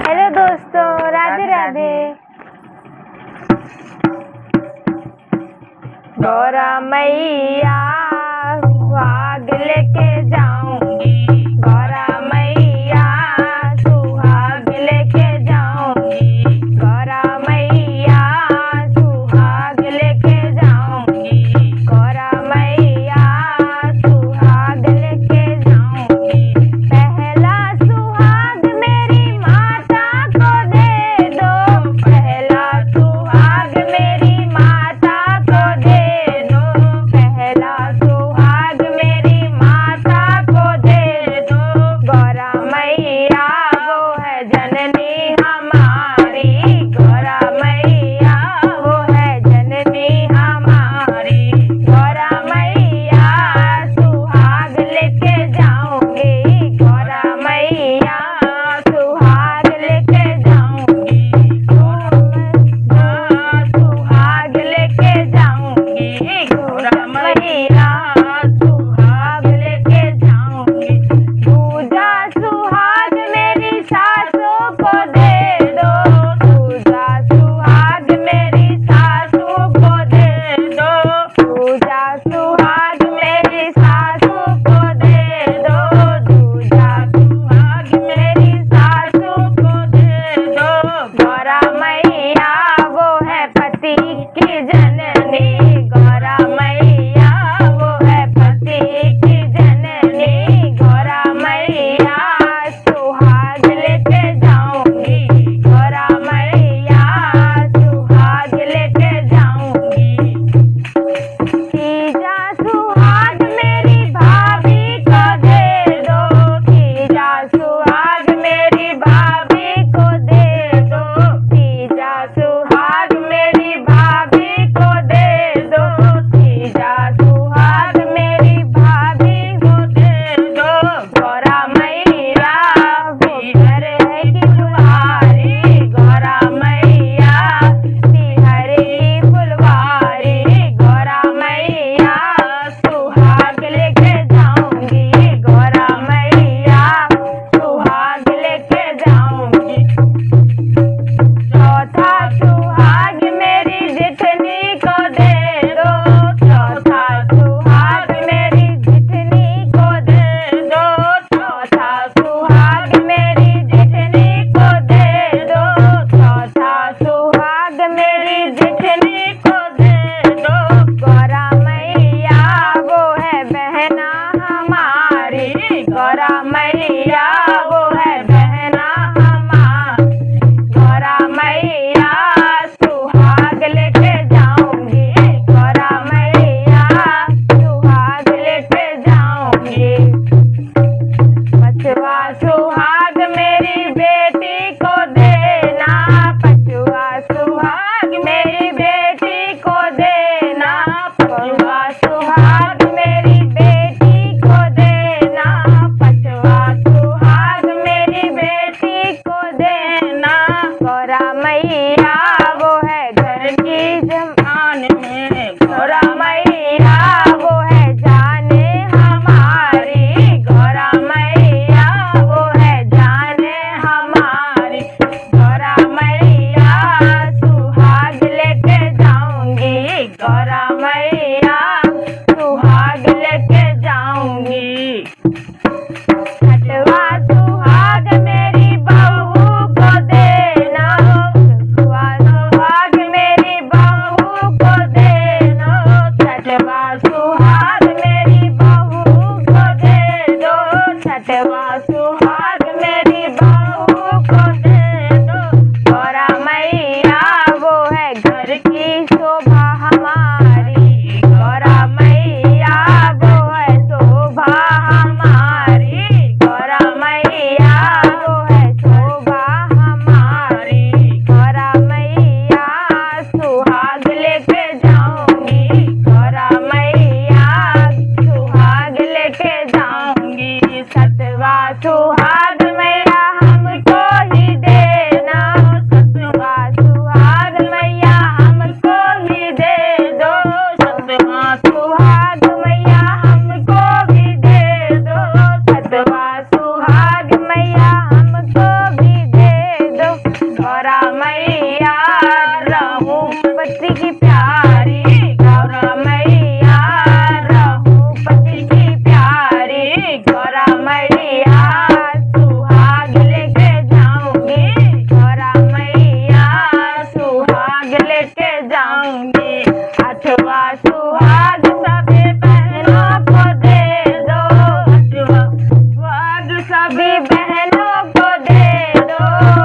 Hello दोस्तों, राधे राधे। गौरा मैया सुहाग लेके जाऊंगी, गौरा मैया सुहाग लेके जाऊंगी, गौरा मैया सुहाग लेके जाऊंगी, गौरा मैया सुहाग लेके जाऊंगी। पहला सुहाग मेरी माता को दे दो, पहला सुहाग मेरी माता को दे दो, पहला सुहाग मेरी माता को दे दो। गौरा मैया वो है जननी हमारी, गौरा मैया वो है जननी हमारी, गौरा मैया सुहाग लेके जाऊंगी, गौरा मैया सुहाग लेके जाऊंगी, सुहाग लेके जाऊंगी, गौरा मैया सुहाग लेके जाऊंगी। दूजा सुहाग मेरी सासू को दे दो, दूजा सुहाग मेरी सासू को दे दो, दूजा सुहाग मेरी सासू को दे दो, दूजा सुहाग मेरी सासू को दे दो। गौरा मैया वो है पति की जननी, गौरा मैया वो है पति की जननी, गौरा मैया सुहाग लेके जाऊंगी, गौरा मैया सुहाग लेके जाऊंगी। तीजा सुहाग मेरी भाभी को दे दो, तीजा सुहाग मेरी भाभी को दे दो, तीजा सुहाग मेरी भाभी को दे दो, तीजा सुहाग मेरी भाभी को दे दो। गौरा मैया बिहर है की फुलवारी, गौरा मैया बिहर की फुलवारी, गौरा मैया सुहाग लेके जाऊंगी, गौरा मैया सुहाग लेके जाऊंगी। चौथा सुहाग मेरी जिठनी को दे दो, चौथा सुहाग मेरी जिठनी को दे दो, चौथा सुहाग मेरी जिठनी को दे दो, चौथा सुहाग मेरी जिठनी को दे दो। गौरा मैया वो है बहना हमारी, गौरा मैया वो है बहना हमारी, गौरा मैया सुहाग लेके जाऊंगी, गौरा मैया सुहाग लेके जाऊंगी। पांचवा सुहाग मेरी बेटी को देना, पांचवा सुहाग मेरी बेटी को देना, पांचवा सुहाग मेरी बेटी को देना, पांचवा सुहाग मेरी बेटी को देना। गौरा मैया वो है घर की जमान में, गौरा मैया वो है जाने हमारी, गौरा मैया वो है जाने हमारी, गौरा मैया सुहाग लेके जाऊंगी, गौरा मैया सुहाग लेके जाऊंगी। छठवा सुहाग मेरी बहू को देना, छठवा सुहाग मेरी बहू को देना, छठवा सुहाग मेरी बहू को दे दो, छठवा सुहाग मेरी बहू को दे दो। गौरा मैया वो है घर की शोभा हमारी, गौरा मैया वो है शोभा हमारी, गौरा मैया वो है शोभा हमारी, गौरा मैया सुहाग लेके जाऊंगी, गौरा मैया सुहाग लेके जाऊंगी। सतवा सुहाग मैया हमको ही हो